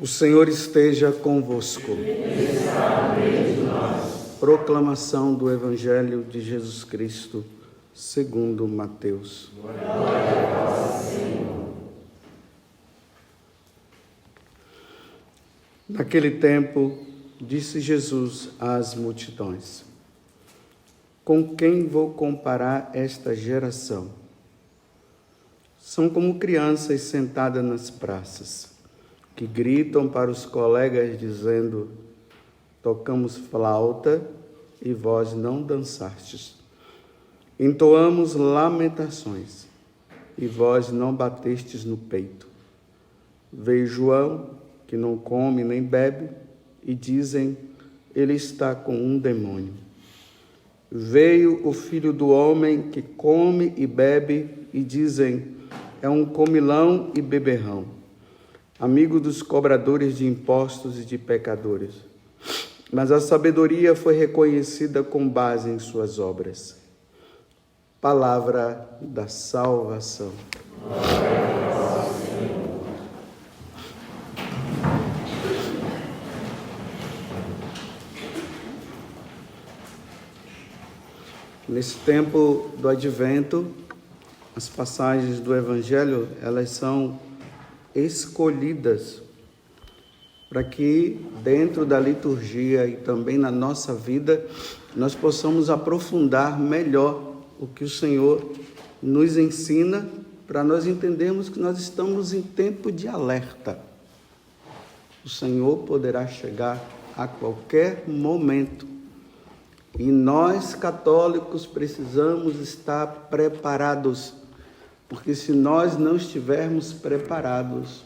O Senhor esteja convosco. Proclamação do Evangelho de Jesus Cristo, segundo Mateus. Glória a vós, Senhor. Naquele tempo, disse Jesus às multidões: Com quem vou comparar esta geração? São como crianças sentadas nas praças, que gritam para os colegas dizendo: tocamos flauta e vós não dançastes. Entoamos lamentações e vós não batestes no peito. Veio João, que não come nem bebe, e dizem: ele está com um demônio. Veio o Filho do Homem, que come e bebe, e dizem: é um comilão e beberrão, amigo dos cobradores de impostos e de pecadores. Mas a sabedoria foi reconhecida com base em suas obras. Palavra da salvação. Glória a vós, Senhor. Nesse tempo do Advento, as passagens do Evangelho, elas são escolhidas para que dentro da liturgia e também na nossa vida, nós possamos aprofundar melhor o que o Senhor nos ensina, para nós entendermos que nós estamos em tempo de alerta. O Senhor poderá chegar a qualquer momento. E nós, católicos, precisamos estar preparados, porque se nós não estivermos preparados,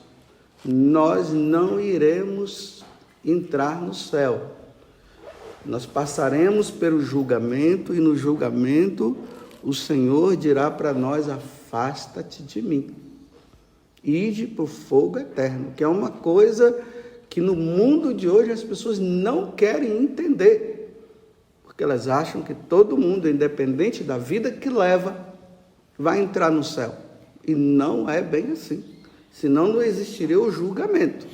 nós não iremos entrar no céu. Nós passaremos pelo julgamento e no julgamento o Senhor dirá para nós: afasta-te de mim, ide para o fogo eterno, que é uma coisa que no mundo de hoje as pessoas não querem entender. Porque elas acham que todo mundo, independente da vida que leva, vai entrar no céu. E não é bem assim. Senão não existiria o julgamento.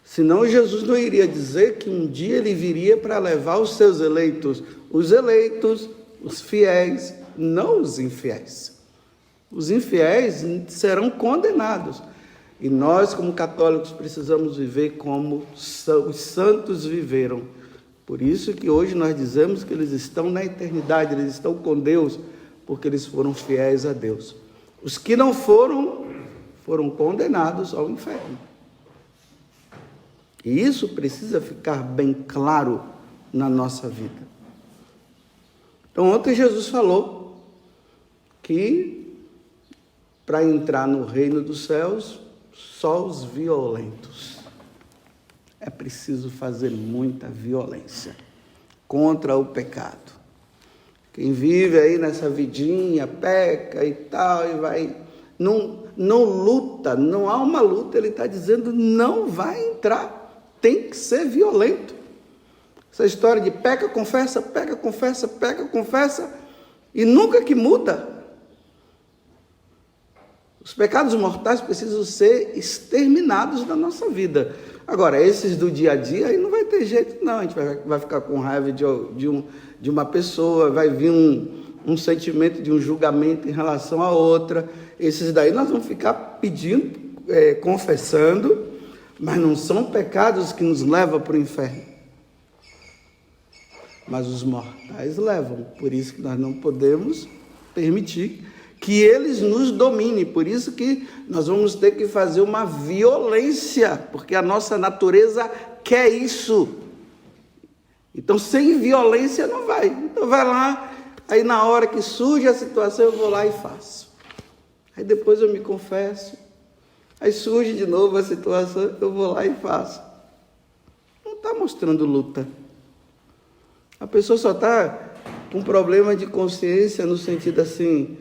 Senão Jesus não iria dizer que um dia ele viria para levar os seus eleitos. Os eleitos, os fiéis, não os infiéis. Os infiéis serão condenados. E nós, como católicos, precisamos viver como os santos viveram. Por isso que hoje nós dizemos que eles estão na eternidade, eles estão com Deus, porque eles foram fiéis a Deus. Os que não foram, foram condenados ao inferno. E isso precisa ficar bem claro na nossa vida. Então, ontem Jesus falou que para entrar no reino dos céus, só os violentos. É preciso fazer muita violência contra o pecado. Quem vive aí nessa vidinha, peca e tal, e vai, não luta, não há uma luta, ele está dizendo, não vai entrar, tem que ser violento. Essa história de peca, confessa, e nunca que muda. Os pecados mortais precisam ser exterminados da nossa vida. Agora, esses do dia a dia, aí não vai ter jeito não, a gente vai ficar com raiva de uma pessoa, vai vir um sentimento de um julgamento em relação a outra. Esses daí nós vamos ficar pedindo, confessando, mas não são pecados que nos levam para o inferno. Mas os mortais levam, por isso que nós não podemos permitir que eles nos dominem, por isso que nós vamos ter que fazer uma violência, porque a nossa natureza quer isso. Então, sem violência não vai. Então, vai lá, aí na hora que surge a situação, eu vou lá e faço. Aí depois eu me confesso, aí surge de novo a situação, eu vou lá e faço. Não está mostrando luta. A pessoa só está com problema de consciência no sentido assim,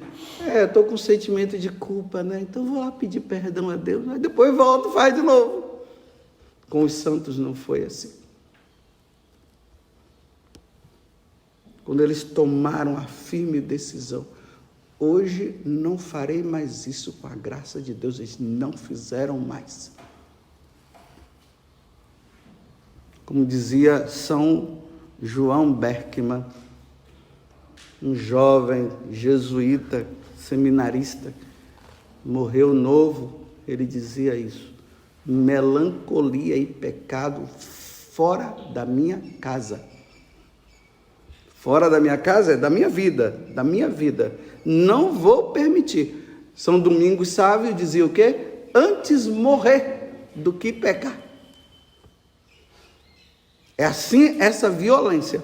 estou com sentimento de culpa, né? Então vou lá pedir perdão a Deus, aí depois volto, faz de novo. Com os santos não foi assim. Quando eles tomaram a firme decisão, hoje não farei mais isso, com a graça de Deus, eles não fizeram mais. Como dizia São João Berckmann, um jovem jesuíta, seminarista, morreu novo, ele dizia isso: melancolia e pecado fora da minha casa. Fora da minha casa é da minha vida. Não vou permitir. São Domingos Sávio dizia o quê? Antes morrer do que pecar. É assim essa violência.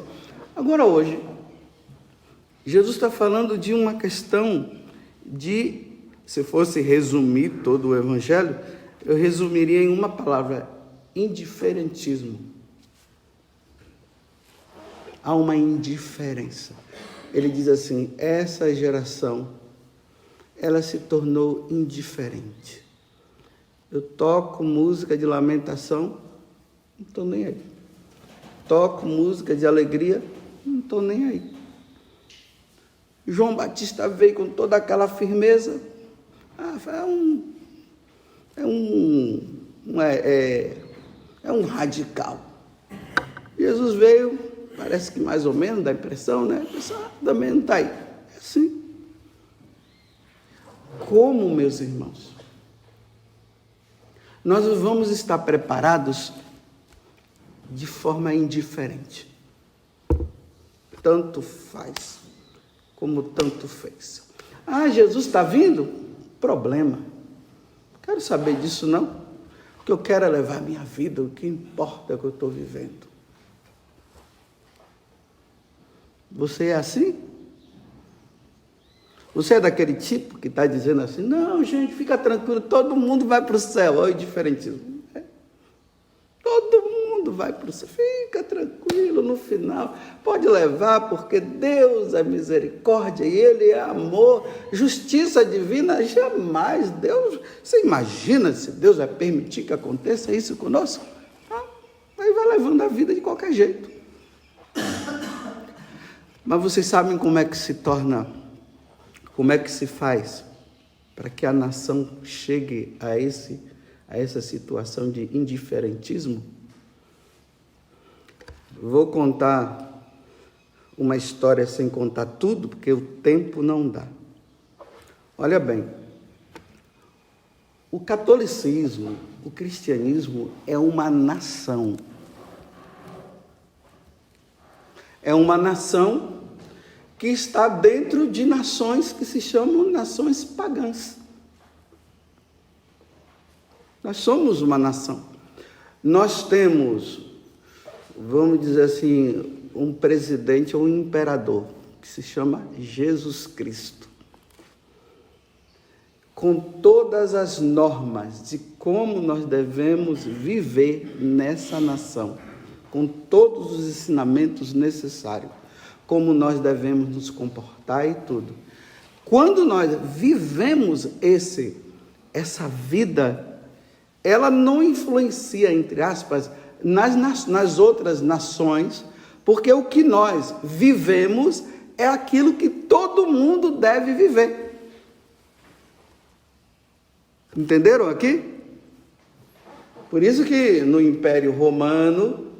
Agora hoje, Jesus está falando de uma questão de, se fosse resumir todo o Evangelho, eu resumiria em uma palavra: indiferentismo. Há uma indiferença. Ele diz assim: essa geração, ela se tornou indiferente. Eu toco música de lamentação, não estou nem aí. Toco música de alegria, não estou nem aí. João Batista veio com toda aquela firmeza. É um radical. Jesus veio, parece que mais ou menos, dá a impressão, né? A pessoa também não está aí. É assim. Como, meus irmãos, nós vamos estar preparados de forma indiferente. Tanto faz, como tanto fez. Jesus está vindo? Problema. Não quero saber disso, não. O que eu quero é levar a minha vida, o que importa é o que eu estou vivendo. Você é assim? Você é daquele tipo que está dizendo assim: não, gente, fica tranquilo, todo mundo vai para o céu. Olha o diferentismo. Todo mundo vai para o céu. Fica tranquilo, no final. Pode levar, porque Deus é misericórdia e Ele é amor. Justiça divina, jamais. Deus, você imagina se Deus vai permitir que aconteça isso conosco? Aí vai levando a vida de qualquer jeito. Mas vocês sabem como é que se torna, como é que se faz para que a nação chegue a essa situação de indiferentismo? Vou contar uma história sem contar tudo, porque o tempo não dá. Olha bem, o catolicismo, o cristianismo é uma nação. É uma nação que está dentro de nações que se chamam nações pagãs. Nós somos uma nação. Nós temos, vamos dizer assim, um presidente ou um imperador, que se chama Jesus Cristo. Com todas as normas de como nós devemos viver nessa nação, com todos os ensinamentos necessários, como nós devemos nos comportar e tudo. Quando nós vivemos essa vida, ela não influencia, entre aspas, nas outras nações, porque o que nós vivemos é aquilo que todo mundo deve viver. Entenderam aqui? Por isso que no Império Romano,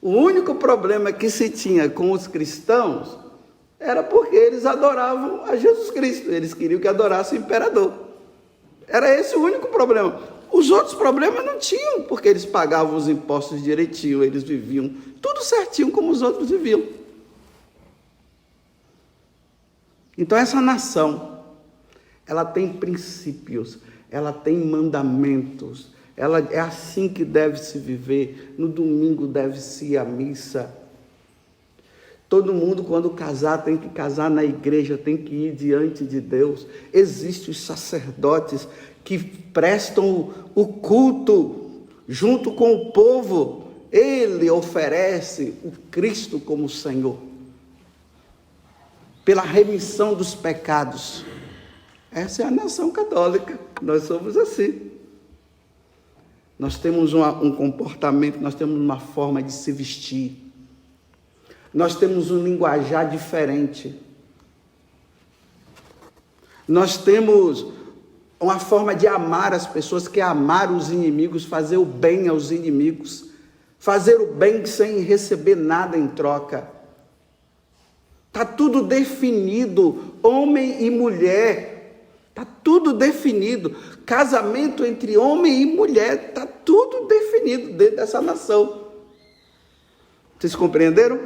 o único problema que se tinha com os cristãos era porque eles adoravam a Jesus Cristo. Eles queriam que adorasse o imperador. Era esse o único problema. Os outros problemas não tinham, porque eles pagavam os impostos direitinho, eles viviam tudo certinho como os outros viviam. Então essa nação, ela tem princípios, ela tem mandamentos. É assim que deve se viver. No domingo deve-se ir à missa. Todo mundo, quando casar, tem que casar na igreja, tem que ir diante de Deus. Existem os sacerdotes que prestam o culto junto com o povo. Ele oferece o Cristo como Senhor, pela remissão dos pecados. Essa é a nação católica. Nós somos assim. Nós temos um comportamento, nós temos uma forma de se vestir. Nós temos um linguajar diferente. Nós temos uma forma de amar as pessoas, que é amar os inimigos, fazer o bem aos inimigos. fazer o bem sem receber nada em troca. Está tudo definido, homem e mulher, está tudo definido. Casamento entre homem e mulher, está tudo definido dentro dessa nação. Vocês compreenderam?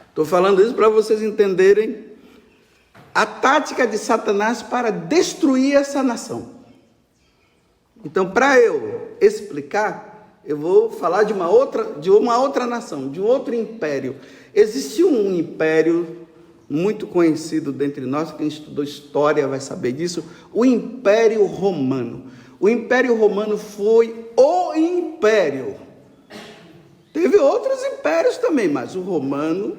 Estou falando isso para vocês entenderem a tática de Satanás para destruir essa nação. Então, para eu explicar, eu vou falar de uma outra nação, de um outro império. Existiu um império muito conhecido dentre nós, quem estudou história vai saber disso, o Império Romano. O Império Romano foi o império. Teve outros impérios também, mas o romano,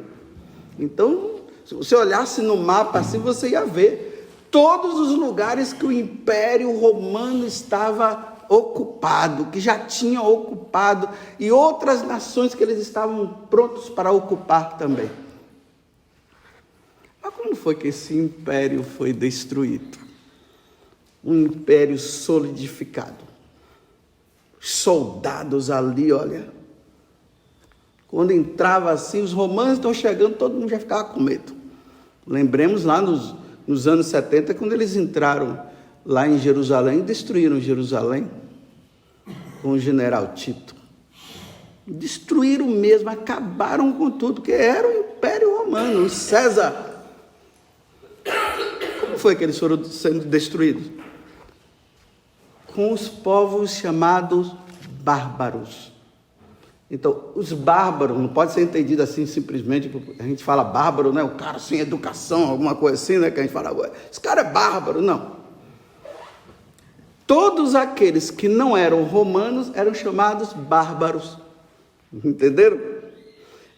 então, se você olhasse no mapa assim, você ia ver todos os lugares que o Império Romano estava ocupado, que já tinha ocupado, e outras nações que eles estavam prontos para ocupar também. Mas como foi que esse império foi destruído? Um império solidificado. Soldados ali, olha, quando entrava assim, os romanos estão chegando, todo mundo já ficava com medo. Lembremos lá nos anos 70, quando eles entraram lá em Jerusalém, destruíram Jerusalém com o general Tito. Destruíram mesmo, acabaram com tudo, que era o Império Romano, o César. Como foi que eles foram sendo destruídos? Com os povos chamados bárbaros. Então, os bárbaros, não pode ser entendido assim simplesmente, a gente fala bárbaro, né? O cara sem educação, alguma coisa assim, né? Que a gente fala, esse cara é bárbaro, não. Todos aqueles que não eram romanos eram chamados bárbaros. Entenderam?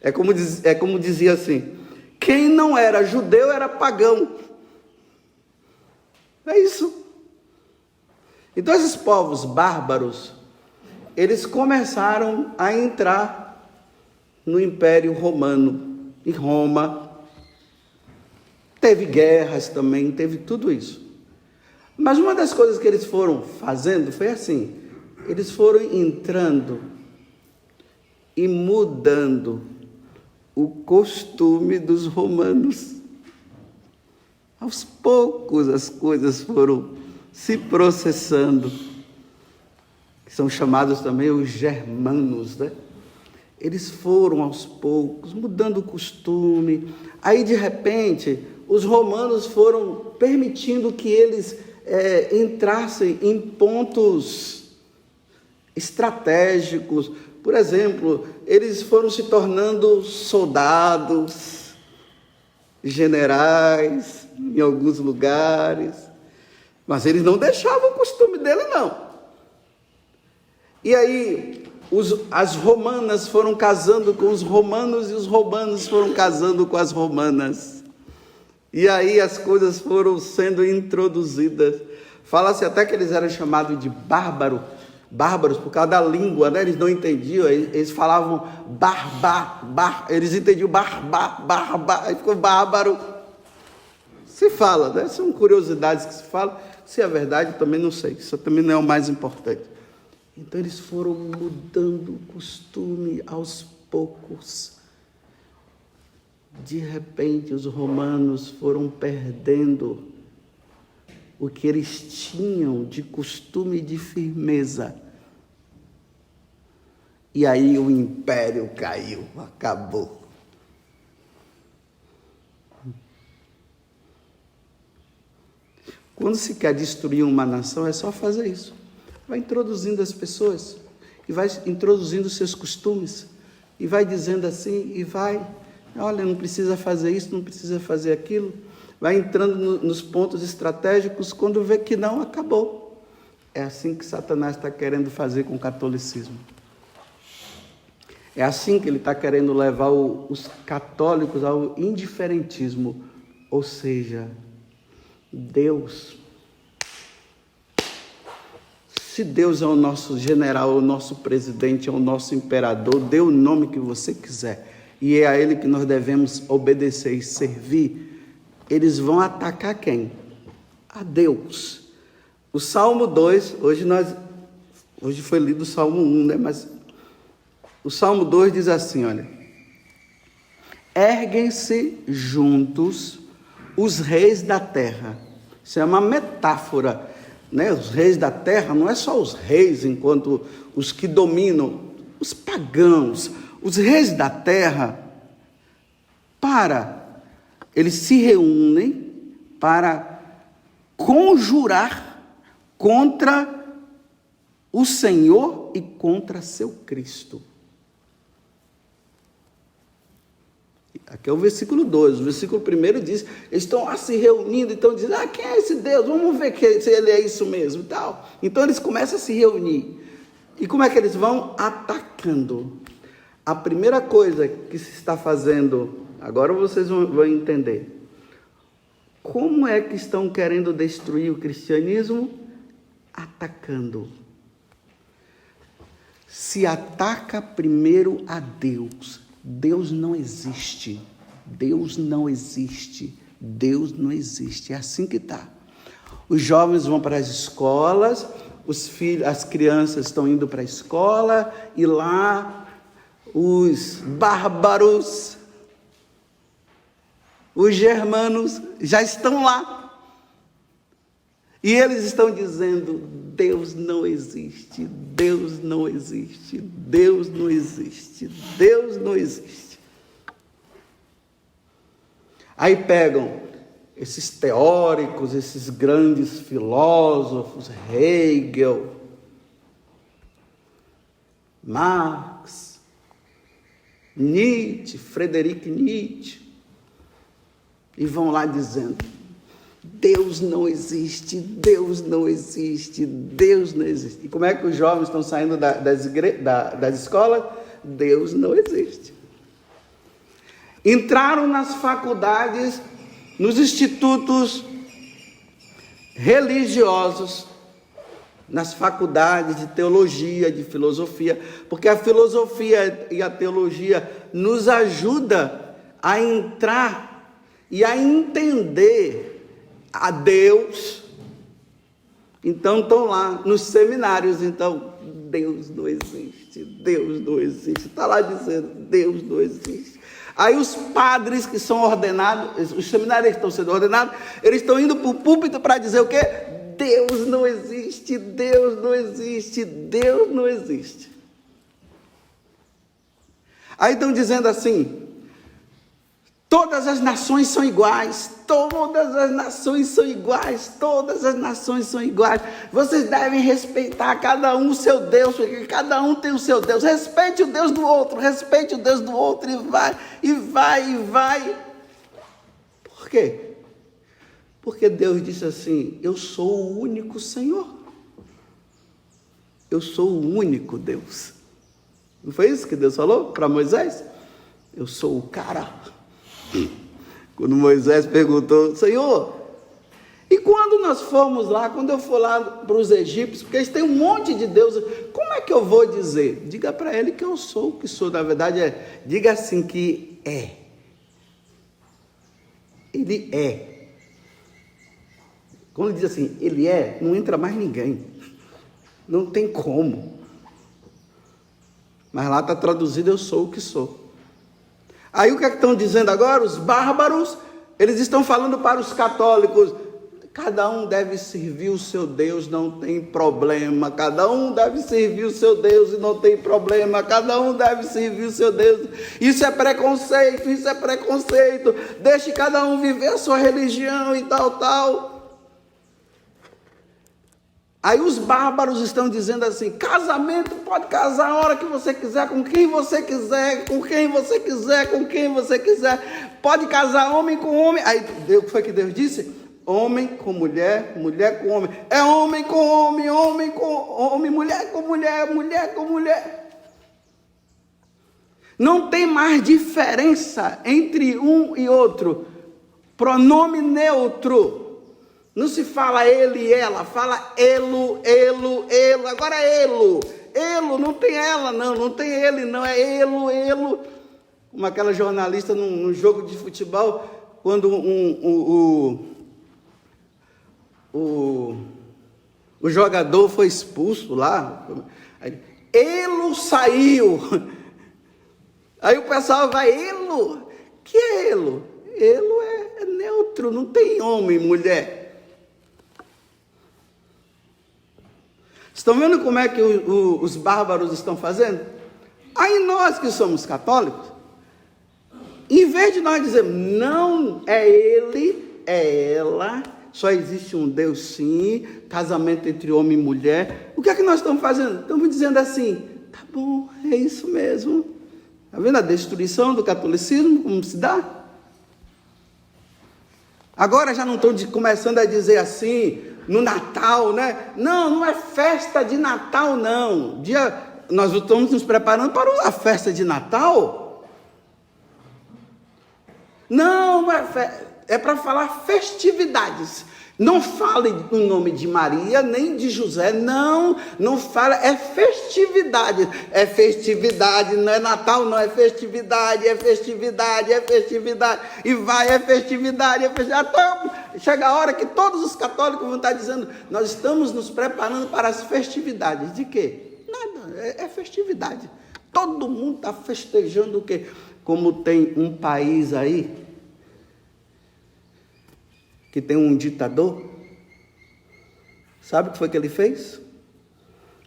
É como dizia assim, quem não era judeu era pagão. É isso. Então esses povos bárbaros, eles começaram a entrar no Império Romano. Em Roma, teve guerras também, teve tudo isso. Mas uma das coisas que eles foram fazendo foi assim, eles foram entrando e mudando o costume dos romanos. Aos poucos as coisas foram se processando, que são chamados também os germanos, né? Eles foram aos poucos mudando o costume. Aí de repente os romanos foram permitindo que eles entrassem em pontos estratégicos. Por exemplo, eles foram se tornando soldados, generais em alguns lugares, mas eles não deixavam o costume dele, não. E aí as romanas foram casando com os romanos e os romanos foram casando com as romanas. E aí as coisas foram sendo introduzidas. Fala-se até que eles eram chamados de bárbaros por causa da língua, né? Eles não entendiam, eles falavam eles entendiam aí ficou bárbaro. Se fala, né? São curiosidades que se falam. Se é verdade, também não sei. Isso também não é o mais importante. Então eles foram mudando o costume aos poucos. De repente, os romanos foram perdendo o que eles tinham de costume e de firmeza. E aí o império caiu, acabou. Quando se quer destruir uma nação, é só fazer isso. Vai introduzindo as pessoas, e vai introduzindo seus costumes, e vai dizendo assim, e vai... Olha, não precisa fazer isso, não precisa fazer aquilo. Vai entrando nos pontos estratégicos, quando vê que não, acabou. É assim que Satanás está querendo fazer com o catolicismo. É assim que ele está querendo levar os católicos ao indiferentismo. Ou seja, Deus... Se Deus é o nosso general, o nosso presidente, é o nosso imperador, dê o nome que você quiser. E é a Ele que nós devemos obedecer e servir. Eles vão atacar quem? A Deus. O Salmo 2, hoje foi lido o Salmo 1, né? Mas O Salmo 2 diz assim, olha: erguem-se juntos os reis da terra. Isso é uma metáfora, né? Os reis da terra não é só os reis enquanto os que dominam, os pagãos, os reis da terra, eles se reúnem para conjurar contra o Senhor e contra seu Cristo. Aqui é o versículo 2, o versículo 1 diz, eles estão lá se reunindo, então dizem, quem é esse Deus? Vamos ver se ele é isso mesmo e tal. Então eles começam a se reunir. E como é que eles vão? Atacando. A primeira coisa que se está fazendo, agora vocês vão entender. Como é que estão querendo destruir o cristianismo? Atacando. Se ataca primeiro a Deus. Deus não existe. Deus não existe. Deus não existe. É assim que está. Os jovens vão para as escolas, as crianças estão indo para a escola, e lá os bárbaros, os germanos já estão lá. E eles estão dizendo, Deus não existe, Deus não existe, Deus não existe, Deus não existe. Aí pegam esses teóricos, esses grandes filósofos, Hegel, Marx, Nietzsche, Friedrich Nietzsche, e vão lá dizendo, Deus não existe, Deus não existe, Deus não existe. E como é que os jovens estão saindo das escolas? Deus não existe. Entraram nas faculdades, nos institutos religiosos, nas faculdades de teologia, de filosofia, porque a filosofia e a teologia nos ajuda a entrar e a entender a Deus. Então estão lá nos seminários, então Deus não existe, Deus não existe, está lá dizendo Deus não existe. Aí os padres que são ordenados, os seminários que estão sendo ordenados, eles estão indo para o púlpito para dizer o quê? Deus não existe, Deus não existe, Deus não existe. Aí estão dizendo assim, todas as nações são iguais, todas as nações são iguais, todas as nações são iguais. Vocês devem respeitar cada um o seu Deus, porque cada um tem o seu Deus. Respeite o Deus do outro, respeite o Deus do outro, e vai, e vai, e vai. Por quê? Porque Deus disse assim, eu sou o único Senhor. Eu sou o único Deus. Não foi isso que Deus falou para Moisés? Eu sou o cara. Quando Moisés perguntou, Senhor, e quando nós formos lá, quando eu for lá para os egípcios, porque eles têm um monte de deuses, como é que eu vou dizer? Diga para ele que eu sou o que sou. Na verdade, diga assim que é. Ele é. Quando diz assim, ele é, não entra mais ninguém. Não tem como. Mas lá está traduzido, eu sou o que sou. Aí o que é que estão dizendo agora? Os bárbaros, eles estão falando para os católicos, cada um deve servir o seu Deus, não tem problema. Cada um deve servir o seu Deus e não tem problema. Cada um deve servir o seu Deus. Isso é preconceito, isso é preconceito. Deixe cada um viver a sua religião e tal, tal. Aí os bárbaros estão dizendo assim, casamento pode casar a hora que você quiser, com quem você quiser, com quem você quiser, com quem você quiser. Pode casar homem com homem. Aí o que foi que Deus disse? Homem com mulher, mulher com homem. É homem com homem, homem com homem, mulher com mulher, mulher com mulher. Não tem mais diferença entre um e outro. Pronome neutro. Não se fala ele e ela, fala elo, elo, elo. Agora é elo. Elo, não tem ela não, não tem ele não, é elo, elo. Como aquela jornalista num jogo de futebol, quando o jogador foi expulso lá, elo saiu. Aí o pessoal vai, elo. Que é elo? Elo é neutro, não tem homem e mulher. Estão vendo como é que os bárbaros estão fazendo? Aí nós que somos católicos, em vez de nós dizermos, não é ele, é ela, só existe um Deus sim, casamento entre homem e mulher, o que é que nós estamos fazendo? Estamos dizendo assim, tá bom, é isso mesmo. Está vendo a destruição do catolicismo, como se dá? Agora já não estão começando a dizer assim, no Natal, né? Não, não é festa de Natal, não. Nós estamos nos preparando para a festa de Natal. Não é para falar festividades. Não fale o nome de Maria, nem de José, não fala, é festividade, não é Natal, não, é festividade, e vai, é festividade. Até chega a hora que todos os católicos vão estar dizendo, nós estamos nos preparando para as festividades, de quê? Nada, é festividade, todo mundo está festejando o quê? Como tem um país aí, que tem um ditador, sabe o que foi que ele fez?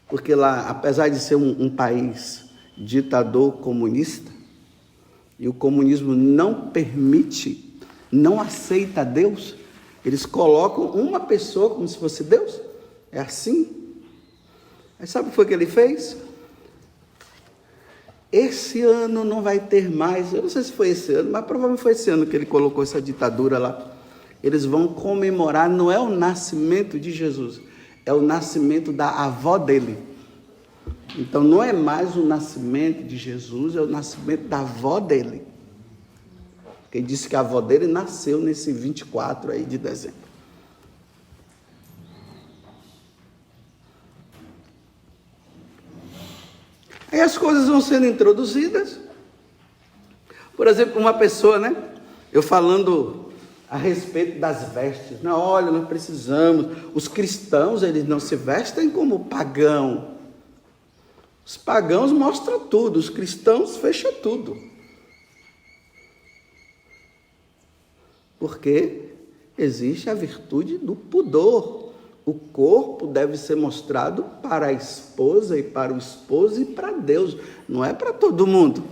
Porque lá, apesar de ser um país ditador comunista, e o comunismo não permite, não aceita Deus, eles colocam uma pessoa como se fosse Deus, é assim. Aí sabe o que foi que ele fez? Esse ano não vai ter mais, eu não sei se foi esse ano, mas provavelmente foi esse ano que ele colocou essa ditadura lá. Eles vão comemorar, não é o nascimento de Jesus, é o nascimento da avó dele. Então não é mais o nascimento de Jesus, é o nascimento da avó dele. Porque disse que a avó dele nasceu nesse 24 aí de dezembro. Aí as coisas vão sendo introduzidas. Por exemplo, uma pessoa, né? Eu falando a respeito das vestes. Não, olha, nós precisamos. Os cristãos, eles não se vestem como pagão. Os pagãos mostram tudo, os cristãos fecham tudo. Porque existe a virtude do pudor. O corpo deve ser mostrado para a esposa e para o esposo e para Deus. Não é para todo mundo.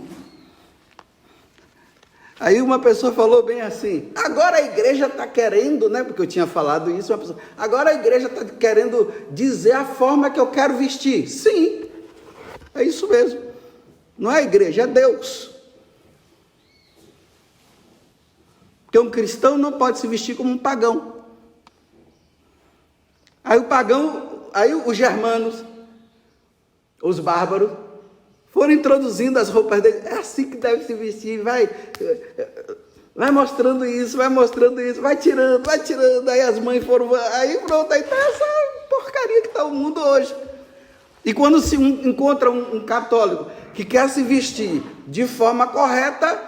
Aí uma pessoa falou bem assim, agora a igreja está querendo, né? Porque eu tinha falado isso, uma pessoa, agora a igreja está querendo dizer a forma que eu quero vestir. Sim, é isso mesmo. Não é a igreja, é Deus. Porque um cristão não pode se vestir como um pagão. Aí os germanos, os bárbaros, foram introduzindo as roupas dele, é assim que deve se vestir, vai mostrando isso, vai tirando, aí as mães foram, aí pronto, aí está essa porcaria que está o mundo hoje. E quando se encontra um católico que quer se vestir de forma correta,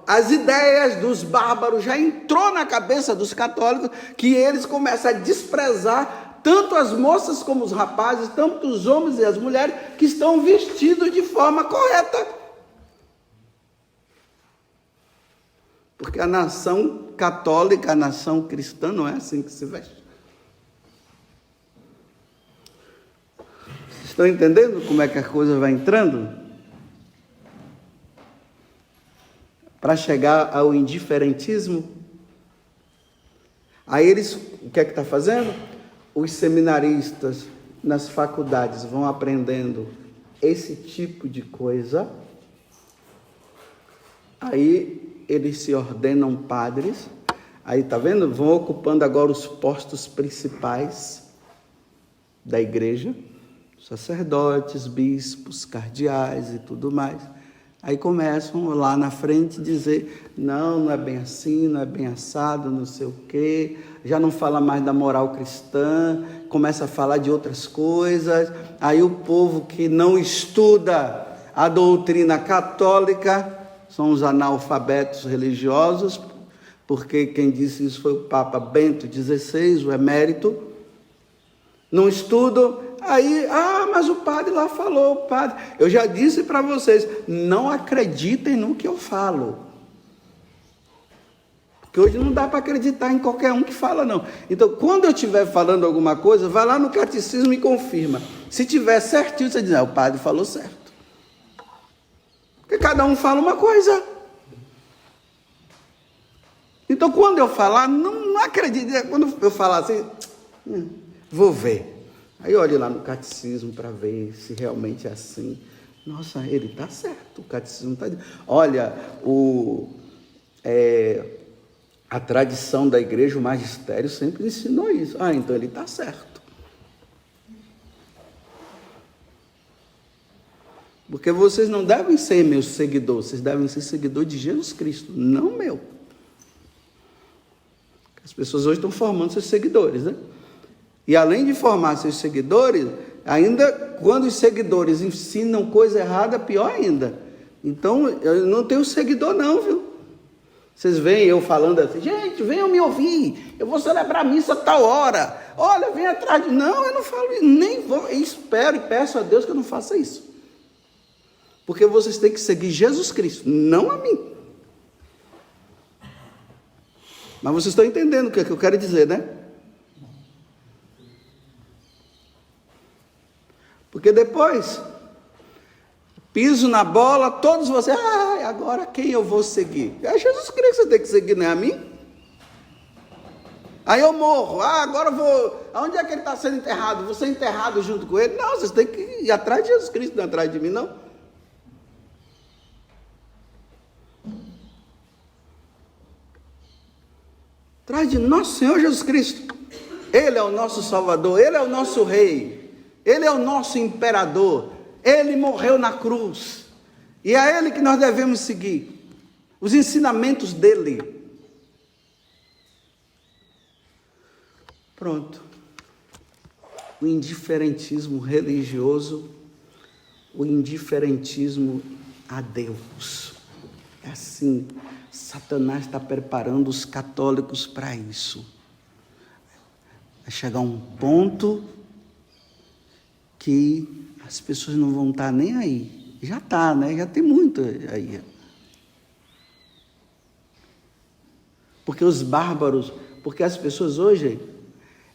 as ideias dos bárbaros já entrou na cabeça dos católicos, que eles começam a desprezar tanto as moças como os rapazes, tanto os homens e as mulheres que estão vestidos de forma correta. Porque a nação católica, a nação cristã, não é assim que se veste. Vocês estão entendendo como é que a coisa vai entrando? Para chegar ao indiferentismo. Aí eles, o que é que está fazendo? Os seminaristas nas faculdades vão aprendendo esse tipo de coisa, aí eles se ordenam padres, aí tá vendo? Vão ocupando agora os postos principais da igreja, sacerdotes, bispos, cardeais e tudo mais. Aí começam lá na frente dizer, não é bem assim, não é bem assado, não sei o quê, já não fala mais da moral cristã, começa a falar de outras coisas. Aí o povo que não estuda a doutrina católica são os analfabetos religiosos, porque quem disse isso foi o Papa Bento XVI, o emérito. Não estudam, Aí, mas o padre lá falou, o padre. Eu já disse para vocês, não acreditem no que eu falo. Porque hoje não dá para acreditar em qualquer um que fala, não. Então, quando eu estiver falando alguma coisa, vai lá no catecismo e confirma. Se tiver certinho, você diz, o padre falou certo. Porque cada um fala uma coisa. Então, quando eu falar, não acredite. Quando eu falar assim, vou ver. Aí olhe lá no catecismo para ver se realmente é assim. Nossa, ele está certo, o catecismo está dizendo. Olha, a tradição da igreja, o magistério sempre ensinou isso. Então ele está certo. Porque vocês não devem ser meus seguidores, vocês devem ser seguidores de Jesus Cristo, não meu. As pessoas hoje estão formando seus seguidores, né? E além de formar seus seguidores, ainda quando os seguidores ensinam coisa errada, pior ainda. Então, eu não tenho seguidor não, viu? Vocês veem eu falando assim, gente, venham me ouvir, eu vou celebrar a missa a tal hora. Olha, vem atrás de... Não, eu não falo isso, nem vou, eu espero e peço a Deus que eu não faça isso. Porque vocês têm que seguir Jesus Cristo, não a mim. Mas vocês estão entendendo o que eu quero dizer, né? Porque depois, piso na bola, todos vocês, agora quem eu vou seguir? É Jesus Cristo que você tem que seguir, não é a mim? Aí eu morro, agora eu vou, aonde é que ele está sendo enterrado? Vou ser enterrado junto com ele? Não, vocês têm que ir atrás de Jesus Cristo, não atrás de mim, não. Atrás de nosso Senhor Jesus Cristo. Ele é o nosso Salvador, Ele é o nosso Rei. Ele é o nosso imperador, Ele morreu na cruz, e é Ele que nós devemos seguir, os ensinamentos dEle. Pronto, o indiferentismo religioso, o indiferentismo a Deus, é assim, Satanás está preparando os católicos para isso, vai chegar um ponto que as pessoas não vão estar nem aí. Já está, né? Já tem muito aí. Porque os bárbaros, porque as pessoas hoje,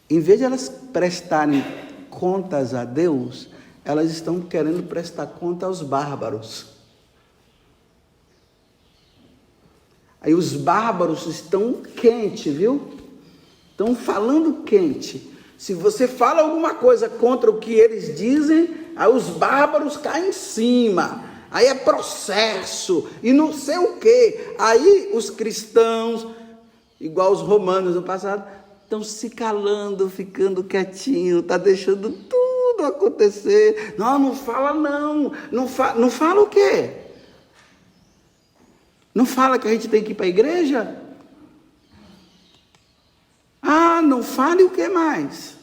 em vez de elas prestarem contas a Deus, elas estão querendo prestar conta aos bárbaros. Aí os bárbaros estão quentes, viu? Estão falando quente. Se você fala alguma coisa contra o que eles dizem, aí os bárbaros caem em cima. Aí é processo e não sei o quê. Aí os cristãos, igual os romanos no passado, estão se calando, ficando quietinho, está deixando tudo acontecer. Não fala não. Não fala o quê? Não fala que a gente tem que ir para a igreja? Não fale o que mais?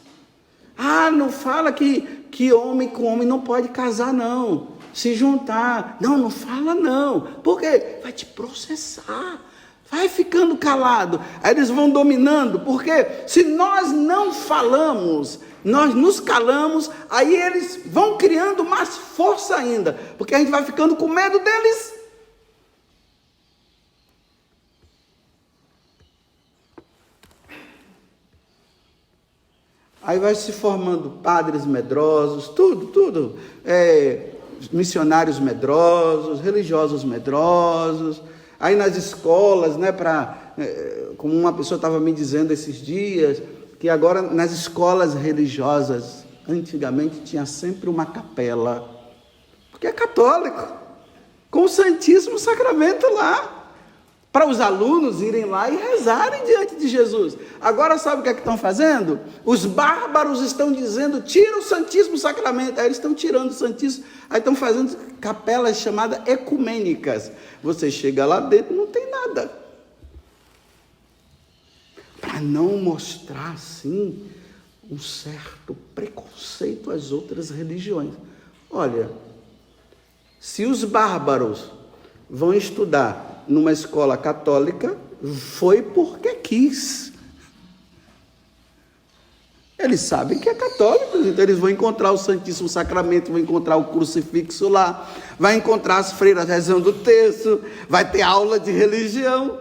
Não fala que homem com homem não pode casar, não. Se juntar. Não fala não. Por quê? Vai te processar. Vai ficando calado. Aí eles vão dominando. Porque se nós não falamos, nós nos calamos, aí eles vão criando mais força ainda. Porque a gente vai ficando com medo deles. Aí vai se formando padres medrosos, tudo. Missionários medrosos, religiosos medrosos. Aí nas escolas, né, como uma pessoa estava me dizendo esses dias, que agora nas escolas religiosas, antigamente tinha sempre uma capela, porque é católico, com o Santíssimo Sacramento lá, para os alunos irem lá e rezarem diante de Jesus. Agora sabe o que é que estão fazendo? Os bárbaros estão dizendo, tira o Santíssimo Sacramento. Aí eles estão tirando o Santíssimo, aí estão fazendo capelas chamadas ecumênicas. Você chega lá dentro, não tem nada. Para não mostrar, assim, um certo preconceito às outras religiões. Olha, se os bárbaros vão estudar numa escola católica, foi porque quis. Eles sabem que é católico, então eles vão encontrar o Santíssimo Sacramento, vão encontrar o crucifixo lá, vai encontrar as freiras rezando o terço, vai ter aula de religião.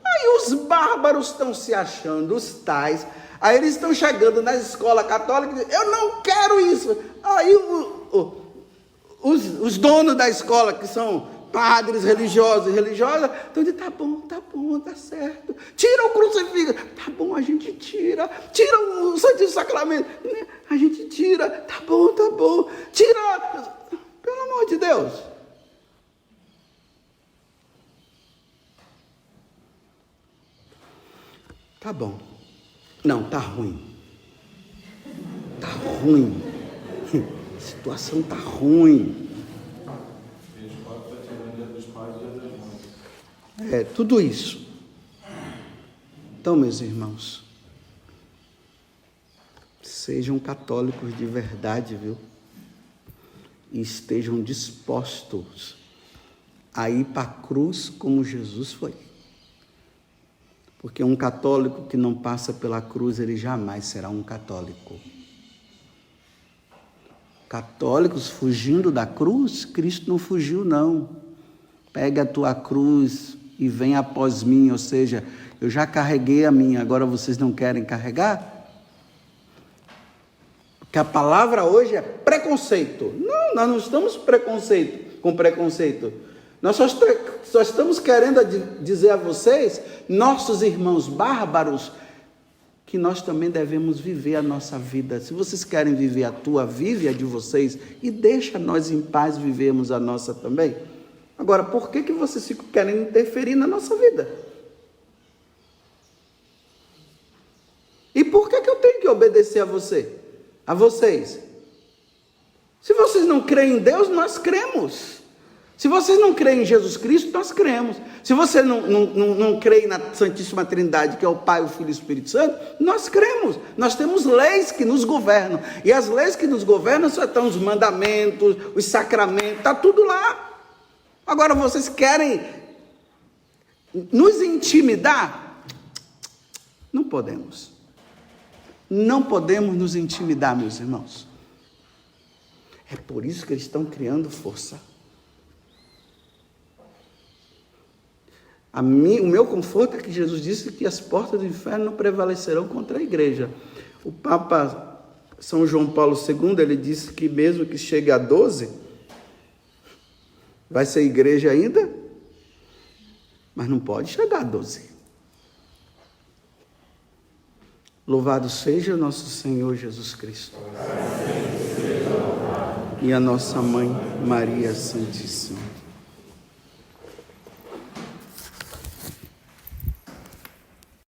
Aí os bárbaros estão se achando os tais, aí eles estão chegando na escola católica e dizem, eu não quero isso. Aí os donos da escola, que são padres religiosos e religiosas, estão dizendo, tá bom, tá certo. Tira o crucifixo. Tá bom, a gente tira. Tira o Santíssimo Sacramento. A gente tira. Tá bom. Tira. Pelo amor de Deus. Tá bom. Não, tá ruim. Tá ruim. A situação tá ruim. Tudo isso. Então, meus irmãos, sejam católicos de verdade, viu? E estejam dispostos a ir para a cruz como Jesus foi. Porque um católico que não passa pela cruz, ele jamais será um católico. Católicos fugindo da cruz, Cristo não fugiu, não. Pega a tua cruz e vem após mim, ou seja, eu já carreguei a minha, agora vocês não querem carregar? Porque a palavra hoje é preconceito. Não, nós não estamos com preconceito. Nós só estamos querendo dizer a vocês, nossos irmãos bárbaros, que nós também devemos viver a nossa vida. Se vocês querem viver a tua, vive a de vocês e deixa nós em paz vivermos a nossa também. Agora, por que vocês ficam querendo interferir na nossa vida? E por que eu tenho que obedecer a vocês? Se vocês não creem em Deus, nós cremos. Se vocês não creem em Jesus Cristo, nós cremos. Se você não crê na Santíssima Trindade, que é o Pai, o Filho e o Espírito Santo, nós cremos. Nós temos leis que nos governam. E as leis que nos governam só estão os mandamentos, os sacramentos, está tudo lá. Agora vocês querem nos intimidar? Não podemos. Não podemos nos intimidar, meus irmãos. É por isso que eles estão criando força. O meu conforto é que Jesus disse que as portas do inferno não prevalecerão contra a igreja. O Papa São João Paulo II, ele disse que mesmo que chegue a 12... vai ser igreja ainda, mas não pode chegar a 12. Louvado seja o nosso Senhor Jesus Cristo. E a nossa Mãe Maria Santíssima.